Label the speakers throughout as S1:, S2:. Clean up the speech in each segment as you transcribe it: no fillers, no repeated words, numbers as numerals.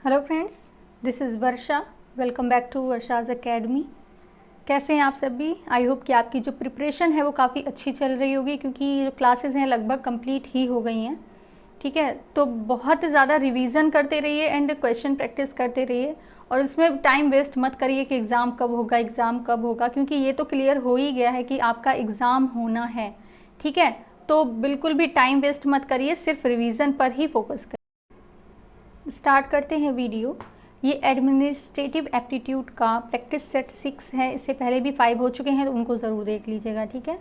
S1: Hello friends, this is Varsha. Welcome back to Varsha's academy. कैसे हैं आप सभी? आई होप कि आपकी जो प्रिपरेशन है वो काफ़ी अच्छी चल रही होगी, क्योंकि जो क्लासेस हैं लगभग कंप्लीट ही हो गई हैं। ठीक है, तो बहुत ज़्यादा रिवीजन करते रहिए एंड क्वेश्चन प्रैक्टिस करते रहिए, और इसमें टाइम वेस्ट मत करिए कि एग्ज़ाम कब होगा, एग्ज़ाम कब होगा, क्योंकि ये तो क्लियर हो ही गया है कि आपका एग्ज़ाम होना है। ठीक है, तो बिल्कुल भी टाइम वेस्ट मत करिए, सिर्फ रिवीजन पर ही फोकस करिए। स्टार्ट करते हैं वीडियो। ये एडमिनिस्ट्रेटिव एप्टीट्यूड का प्रैक्टिस सेट 6 है। इससे पहले भी 5 हो चुके हैं, तो उनको ज़रूर देख लीजिएगा। ठीक है,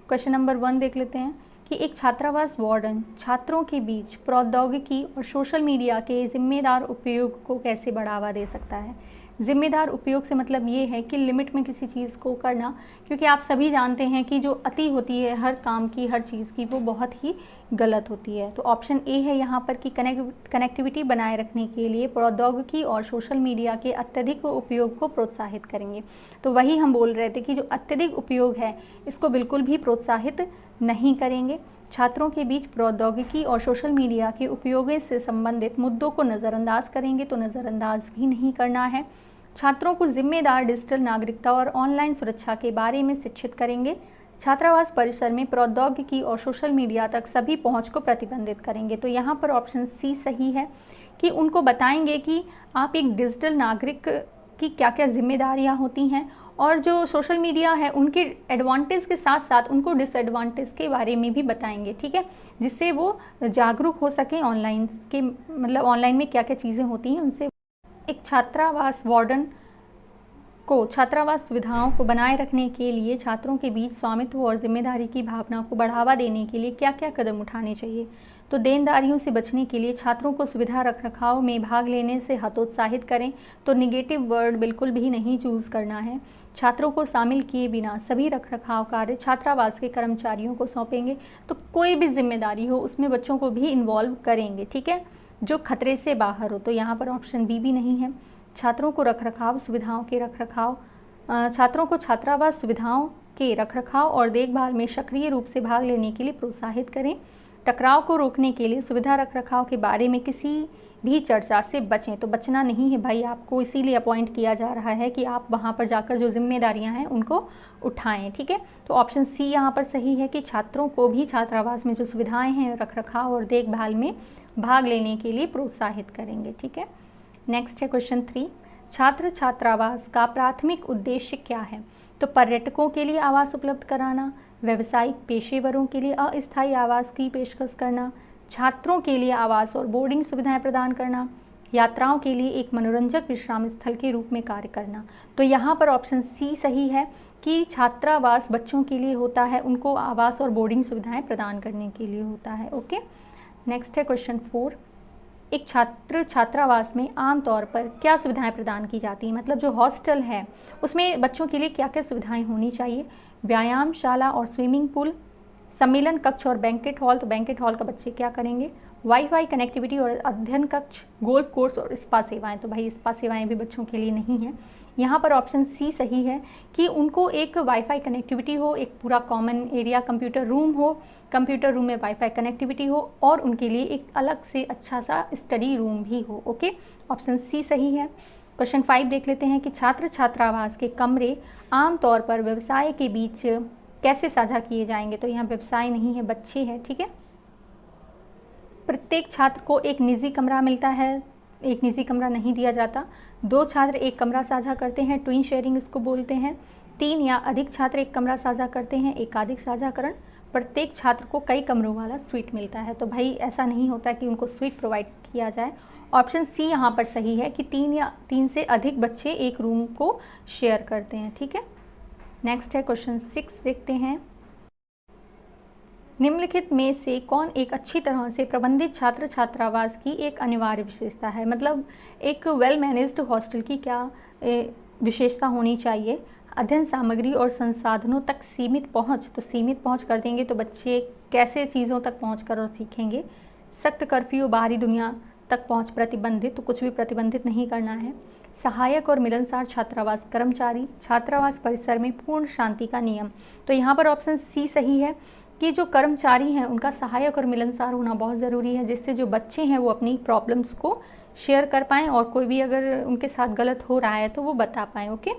S1: क्वेश्चन नंबर 1 देख लेते हैं कि एक छात्रावास वार्डन छात्रों के बीच प्रौद्योगिकी और सोशल मीडिया के जिम्मेदार उपयोग को कैसे बढ़ावा दे सकता है। जिम्मेदार उपयोग से मतलब ये है कि लिमिट में किसी चीज़ को करना, क्योंकि आप सभी जानते हैं कि जो अति होती है हर काम की, हर चीज़ की, वो बहुत ही गलत होती है। तो ऑप्शन ए है यहाँ पर कि कनेक्टिविटी बनाए रखने के लिए प्रौद्योगिकी और सोशल मीडिया के अत्यधिक उपयोग को प्रोत्साहित करेंगे। तो वही हम बोल रहे थे कि जो अत्यधिक उपयोग है इसको बिल्कुल भी प्रोत्साहित नहीं करेंगे। छात्रों के बीच प्रौद्योगिकी और सोशल मीडिया के उपयोग से संबंधित मुद्दों को नज़रअंदाज करेंगे, तो नज़रअंदाज भी नहीं करना है। छात्रों को जिम्मेदार डिजिटल नागरिकता और ऑनलाइन सुरक्षा के बारे में शिक्षित करेंगे। छात्रावास परिसर में प्रौद्योगिकी और सोशल मीडिया तक सभी पहुंच को प्रतिबंधित करेंगे। तो यहाँ पर ऑप्शन सी सही है कि उनको बताएंगे कि आप एक डिजिटल नागरिक की क्या क्या जिम्मेदारियाँ होती हैं, और जो सोशल मीडिया है उनके एडवांटेज के साथ साथ उनको डिसएडवांटेज के बारे में भी बताएंगे। ठीक है, जिससे वो जागरूक हो सकें ऑनलाइन के, मतलब ऑनलाइन में क्या क्या चीज़ें होती हैं उनसे। एक छात्रावास वार्डन को छात्रावास सुविधाओं को बनाए रखने के लिए छात्रों के बीच स्वामित्व और जिम्मेदारी की भावना को बढ़ावा देने के लिए क्या क्या कदम उठाने चाहिए। तो देनदारियों से बचने के लिए छात्रों को सुविधा रखरखाव में भाग लेने से हतोत्साहित करें। तो निगेटिव वर्ड बिल्कुल भी नहीं चूज़ करना है। छात्रों को शामिल किए बिना सभी रखरखाव कार्य छात्रावास के कर्मचारियों को सौंपेंगे। तो कोई भी जिम्मेदारी हो उसमें बच्चों को भी इन्वॉल्व करेंगे। ठीक है, जो खतरे से बाहर हो। तो यहाँ पर ऑप्शन बी भी नहीं है। छात्रों को रखरखाव सुविधाओं के रखरखाव छात्रों को छात्रावास सुविधाओं के रखरखाव और देखभाल में सक्रिय रूप से भाग लेने के लिए प्रोत्साहित करें। टकराव को रोकने के लिए सुविधा रखरखाव के बारे में किसी भी चर्चा से बचें। तो बचना नहीं है भाई, आपको इसीलिए अपॉइंट किया जा रहा है कि आप वहाँ पर जाकर जो जिम्मेदारियाँ हैं उनको उठाएं। ठीक है, तो ऑप्शन सी यहाँ पर सही है कि छात्रों को भी छात्रावास में जो सुविधाएँ हैं रखरखाव और देखभाल में भाग लेने के लिए प्रोत्साहित करेंगे। ठीक है, नेक्स्ट है क्वेश्चन 3। छात्र छात्रावास का प्राथमिक उद्देश्य क्या है। तो पर्यटकों के लिए आवास उपलब्ध कराना, व्यावसायिक पेशेवरों के लिए अस्थायी आवास की पेशकश करना, छात्रों के लिए आवास और बोर्डिंग सुविधाएं प्रदान करना, यात्राओं के लिए एक मनोरंजक विश्राम स्थल के रूप में कार्य करना। तो यहाँ पर ऑप्शन सी सही है कि छात्रावास बच्चों के लिए होता है, उनको आवास और बोर्डिंग सुविधाएं प्रदान करने के लिए होता है। ओके, नेक्स्ट है क्वेश्चन 4। एक छात्र छात्रावास में आमतौर पर क्या सुविधाएं प्रदान की जाती हैं। मतलब जो हॉस्टल है उसमें बच्चों के लिए क्या क्या सुविधाएं होनी चाहिए। व्यायामशाला और स्विमिंग पूल, सम्मेलन कक्ष और बैंकेट हॉल। तो बैंकेट हॉल का बच्चे क्या करेंगे। वाईफाई कनेक्टिविटी और अध्ययन कक्ष, गोल्फ कोर्स और स्पा सेवाएं। तो भाई स्पा सेवाएं भी बच्चों के लिए नहीं है। यहाँ पर ऑप्शन सी सही है कि उनको एक वाईफाई कनेक्टिविटी हो, एक पूरा कॉमन एरिया कंप्यूटर रूम हो, कंप्यूटर रूम में वाईफाई कनेक्टिविटी हो, और उनके लिए एक अलग से अच्छा सा स्टडी रूम भी हो। ओके, ऑप्शन सी सही है। क्वेश्चन 5 देख लेते हैं कि छात्र छात्रावास के कमरे आमतौर पर व्यवसाय के बीच कैसे साझा किए जाएंगे। तो यहाँ व्यवसाय नहीं है, बच्चे हैं। ठीक है, प्रत्येक छात्र को एक निजी कमरा मिलता है, एक निजी कमरा नहीं दिया जाता। 2 छात्र एक कमरा साझा करते हैं, ट्विन शेयरिंग इसको बोलते हैं। 3 या अधिक छात्र एक कमरा साझा करते हैं, एकाधिक साझाकरण। प्रत्येक छात्र को कई कमरों वाला स्वीट मिलता है। तो भाई ऐसा नहीं होता कि उनको स्वीट प्रोवाइड किया जाए। ऑप्शन सी यहाँ पर सही है कि 3 से अधिक बच्चे एक रूम को शेयर करते हैं। ठीक है, नेक्स्ट है क्वेश्चन 6 देखते हैं। निम्नलिखित में से कौन एक अच्छी तरह से प्रबंधित छात्र छात्रावास की एक अनिवार्य विशेषता है। मतलब एक वेल मैनेज्ड हॉस्टल की क्या विशेषता होनी चाहिए। अध्ययन सामग्री और संसाधनों तक सीमित पहुंच। तो सीमित पहुंच कर देंगे तो बच्चे कैसे चीज़ों तक पहुंच कर और सीखेंगे। सख्त कर्फ्यू, बाहरी दुनिया तक पहुंच प्रतिबंधित। तो कुछ भी प्रतिबंधित नहीं करना है। सहायक और मिलनसार छात्रावास कर्मचारी, छात्रावास परिसर में पूर्ण शांति का नियम। तो यहाँ पर ऑप्शन सी सही है कि जो कर्मचारी हैं उनका सहायक और मिलनसार होना बहुत ज़रूरी है, जिससे जो बच्चे हैं वो अपनी प्रॉब्लम्स को शेयर कर पाएँ और कोई भी अगर उनके साथ गलत हो रहा है तो वो बता पाएँ। ओके,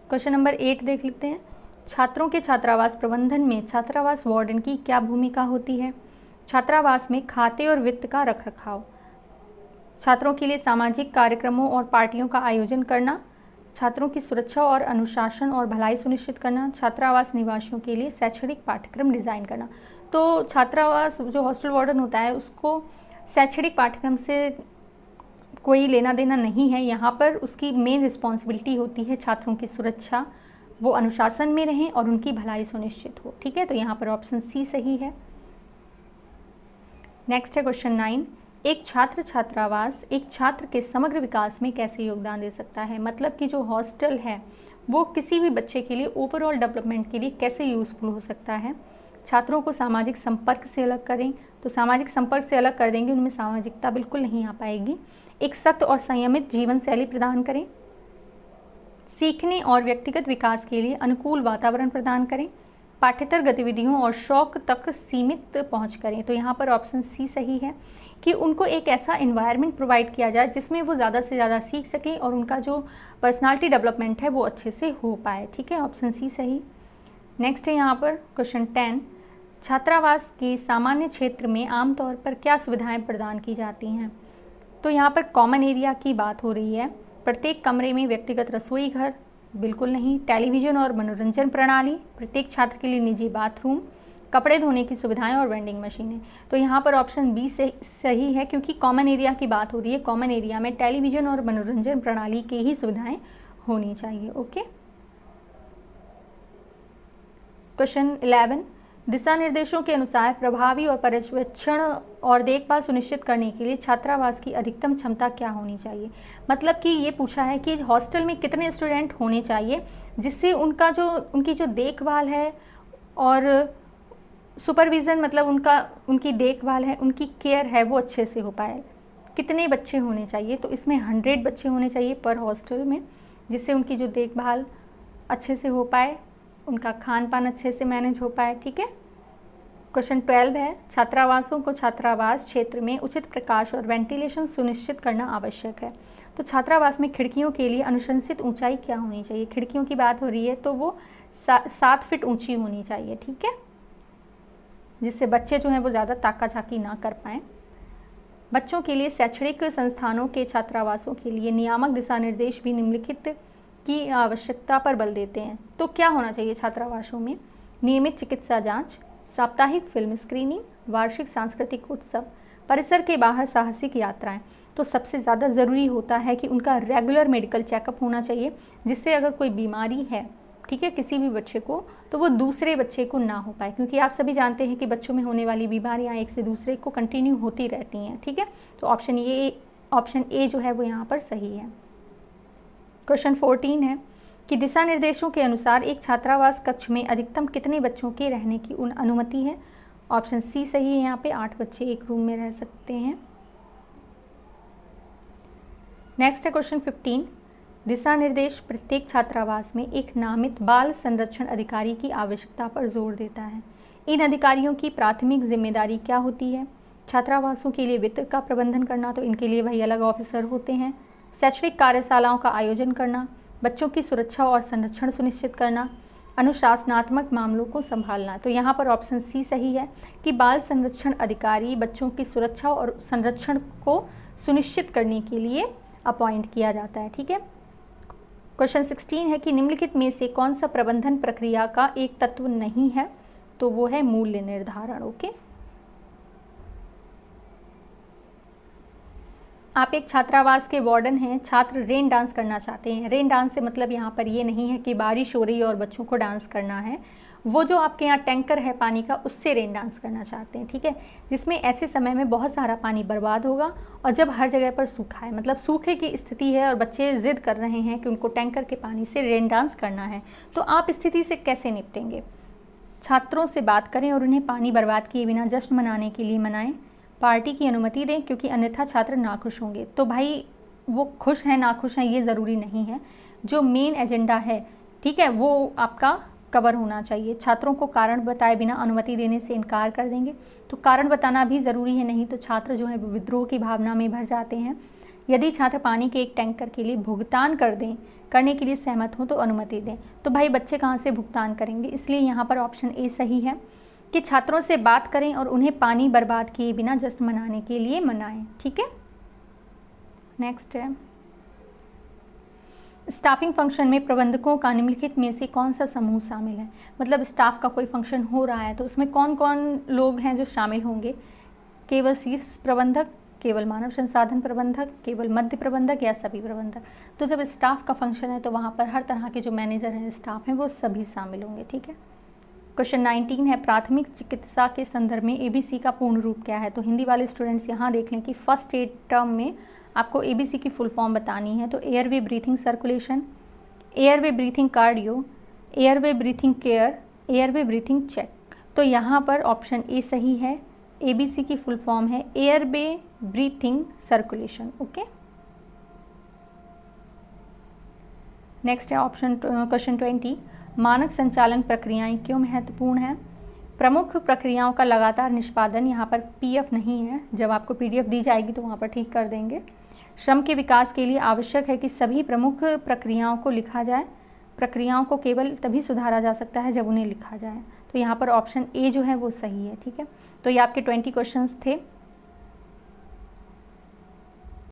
S1: क्वेश्चन नंबर 8 देख लेते हैं। छात्रों के छात्रावास प्रबंधन में छात्रावास वार्डन की क्या भूमिका होती है? छात्रावास में खाते और वित्त का रखरखाव, छात्रों के लिए सामाजिक कार्यक्रमों और पार्टियों का आयोजन करना, छात्रों की सुरक्षा और अनुशासन और भलाई सुनिश्चित करना, छात्रावास निवासियों के लिए शैक्षणिक पाठ्यक्रम डिज़ाइन करना। तो छात्रावास जो हॉस्टल वार्डन होता है उसको शैक्षणिक पाठ्यक्रम से कोई लेना देना नहीं है। यहाँ पर उसकी मेन रिस्पॉन्सिबिलिटी होती है छात्रों की सुरक्षा, वो अनुशासन में रहें और उनकी भलाई सुनिश्चित हो। ठीक है, तो यहाँ पर ऑप्शन सी सही है। नेक्स्ट है क्वेश्चन 9। एक छात्र छात्रावास एक छात्र के समग्र विकास में कैसे योगदान दे सकता है? मतलब कि जो हॉस्टल है वो किसी भी बच्चे के लिए ओवरऑल डेवलपमेंट के लिए कैसे यूज़फुल हो सकता है? छात्रों को सामाजिक संपर्क से अलग करें, तो सामाजिक संपर्क से अलग कर देंगे, उनमें सामाजिकता बिल्कुल नहीं आ पाएगी। एक सख्त और संयमित जीवन शैली प्रदान करें, सीखने और व्यक्तिगत विकास के लिए अनुकूल वातावरण प्रदान करें, पाठ्येतर गतिविधियों और शौक तक सीमित पहुंच करें। तो यहाँ पर ऑप्शन सी सही है कि उनको एक ऐसा एनवायरनमेंट प्रोवाइड किया जाए जिसमें वो ज़्यादा से ज़्यादा सीख सकें और उनका जो पर्सनालिटी डेवलपमेंट है वो अच्छे से हो पाए। ठीक है, ऑप्शन सी सही। नेक्स्ट है यहाँ पर क्वेश्चन 10। छात्रावास के सामान्य क्षेत्र में आमतौर पर क्या सुविधाएं प्रदान की जाती हैं? तो यहाँ पर कॉमन एरिया की बात हो रही है। प्रत्येक कमरे में व्यक्तिगत रसोई घर, बिल्कुल नहीं। टेलीविज़न और मनोरंजन प्रणाली, प्रत्येक छात्र के लिए निजी बाथरूम, कपड़े धोने की सुविधाएं और वेंडिंग मशीनें। तो यहाँ पर ऑप्शन बी से सही है क्योंकि कॉमन एरिया की बात हो रही है। कॉमन एरिया में टेलीविज़न और मनोरंजन प्रणाली की ही सुविधाएं होनी चाहिए। Okay, question 11। दिशा निर्देशों के अनुसार प्रभावी और पर्यवेक्षण और देखभाल सुनिश्चित करने के लिए छात्रावास की अधिकतम क्षमता क्या होनी चाहिए? मतलब कि ये पूछा है कि हॉस्टल में कितने स्टूडेंट होने चाहिए जिससे उनकी जो देखभाल है और सुपरविज़न, मतलब उनकी देखभाल है, उनकी केयर है, वो अच्छे से हो पाए। कितने बच्चे होने चाहिए? तो इसमें 100 बच्चे होने चाहिए पर हॉस्टल में, जिससे उनकी जो देखभाल अच्छे से हो पाए, उनका खान पान अच्छे से मैनेज हो पाए। ठीक है, क्वेश्चन 12 है। छात्रावासों को छात्रावास क्षेत्र में उचित प्रकाश और वेंटिलेशन सुनिश्चित करना आवश्यक है। तो छात्रावास में खिड़कियों के लिए अनुशंसित ऊंचाई क्या होनी चाहिए? खिड़कियों की बात हो रही है तो वो 7 फीट ऊंची होनी चाहिए। ठीक है, जिससे बच्चे जो हैं वो ज़्यादा ताका झाकी ना कर पाएँ। बच्चों के लिए शैक्षणिक संस्थानों के छात्रावासों के लिए नियामक दिशा निर्देश भी निम्नलिखित की आवश्यकता पर बल देते हैं। तो क्या होना चाहिए छात्रावासों में? नियमित चिकित्सा जांच, साप्ताहिक फिल्म स्क्रीनिंग, वार्षिक सांस्कृतिक उत्सव, परिसर के बाहर साहसिक यात्राएं। तो सबसे ज़्यादा ज़रूरी होता है कि उनका रेगुलर मेडिकल चेकअप होना चाहिए, जिससे अगर कोई बीमारी है, ठीक है, किसी भी बच्चे को, तो वो दूसरे बच्चे को ना हो पाए, क्योंकि आप सभी जानते हैं कि बच्चों में होने वाली बीमारियां एक से दूसरे को कंटिन्यू होती रहती हैं। ठीक है, तो ऑप्शन ए जो है वो यहाँ पर सही है। क्वेश्चन 14 है कि दिशा निर्देशों के अनुसार एक छात्रावास कक्ष में अधिकतम कितने बच्चों के रहने की अनुमति है? ऑप्शन सी सही है, यहाँ पे 8 बच्चे एक रूम में रह सकते हैं। नेक्स्ट है क्वेश्चन 15। दिशा निर्देश प्रत्येक छात्रावास में एक नामित बाल संरक्षण अधिकारी की आवश्यकता पर जोर देता है। इन अधिकारियों की प्राथमिक जिम्मेदारी क्या होती है? छात्रावासों के लिए वित्त का प्रबंधन करना, तो इनके लिए वही अलग ऑफिसर होते हैं। शैक्षणिक कार्यशालाओं का आयोजन करना, बच्चों की सुरक्षा और संरक्षण सुनिश्चित करना, अनुशासनात्मक मामलों को संभालना। तो यहाँ पर ऑप्शन सी सही है कि बाल संरक्षण अधिकारी बच्चों की सुरक्षा और संरक्षण को सुनिश्चित करने के लिए अपॉइंट किया जाता है। ठीक है, क्वेश्चन 16 है कि निम्नलिखित में से कौन सा प्रबंधन प्रक्रिया का एक तत्व नहीं है? तो वो है मूल्य निर्धारण। ओके, आप एक छात्रावास के वार्डन हैं, छात्र रेन डांस करना चाहते हैं। रेन डांस से मतलब यहाँ पर ये नहीं है कि बारिश हो रही है और बच्चों को डांस करना है, वो जो आपके यहाँ टैंकर है पानी का, उससे रेन डांस करना चाहते हैं। ठीक है, जिसमें ऐसे समय में बहुत सारा पानी बर्बाद होगा और जब हर जगह पर सूखा है, मतलब सूखे की स्थिति है और बच्चे जिद कर रहे हैं कि उनको टैंकर के पानी से रेन डांस करना है, तो आप स्थिति से कैसे निपटेंगे? छात्रों से बात करें और उन्हें पानी बर्बाद किए बिना जश्न मनाने के लिए मनाएं। पार्टी की अनुमति दें, क्योंकि अन्यथा छात्र नाखुश होंगे। तो भाई वो खुश हैं नाखुश हैं ये ज़रूरी नहीं है, जो मेन एजेंडा है, ठीक है, वो आपका कवर होना चाहिए। छात्रों को कारण बताए बिना अनुमति देने से इनकार कर देंगे, तो कारण बताना भी ज़रूरी है, नहीं तो छात्र जो है वो विद्रोह की भावना में भर जाते हैं। यदि छात्र पानी के एक टैंकर के लिए भुगतान करने के लिए सहमत हों तो अनुमति दें। तो भाई बच्चे कहाँ से भुगतान करेंगे, इसलिए यहाँ पर ऑप्शन ए सही है कि छात्रों से बात करें और उन्हें पानी बर्बाद किए बिना जश्न मनाने के लिए मनाएं। ठीक है, नेक्स्ट है स्टाफिंग फंक्शन में प्रबंधकों का निम्नलिखित में से कौन सा समूह शामिल है। मतलब स्टाफ का कोई फंक्शन हो रहा है तो उसमें कौन कौन लोग हैं जो शामिल होंगे। केवल शीर्ष प्रबंधक, केवल मानव संसाधन प्रबंधक, केवल मध्य प्रबंधक या सभी प्रबंधक। तो जब स्टाफ का फंक्शन है तो वहाँ पर हर तरह के जो मैनेजर हैं, स्टाफ हैं, वो सभी शामिल होंगे। ठीक है, क्वेश्चन 19 है प्राथमिक चिकित्सा के संदर्भ में ABC का पूर्ण रूप क्या है। तो हिंदी वाले स्टूडेंट्स यहाँ देख लें कि फर्स्ट एड टर्म में आपको ABC की फुल फॉर्म बतानी है। तो airway breathing circulation, airway breathing cardio, airway breathing care, airway breathing check. तो यहाँ पर ऑप्शन ए सही है। ABC की फुल फॉर्म है airway breathing circulation. Okay, next है ऑप्शन क्वेश्चन 20 मानक संचालन प्रक्रियाएं क्यों महत्वपूर्ण हैं। प्रमुख प्रक्रियाओं का लगातार निष्पादन, यहाँ पर PF नहीं है, जब आपको PDF दी जाएगी तो वहाँ पर ठीक कर देंगे। श्रम के विकास के लिए आवश्यक है कि सभी प्रमुख प्रक्रियाओं को लिखा जाए। प्रक्रियाओं को केवल तभी सुधारा जा सकता है जब उन्हें लिखा जाए। तो यहाँ पर ऑप्शन ए जो है वो सही है। ठीक है, तो ये आपके 20 क्वेश्चंस थे।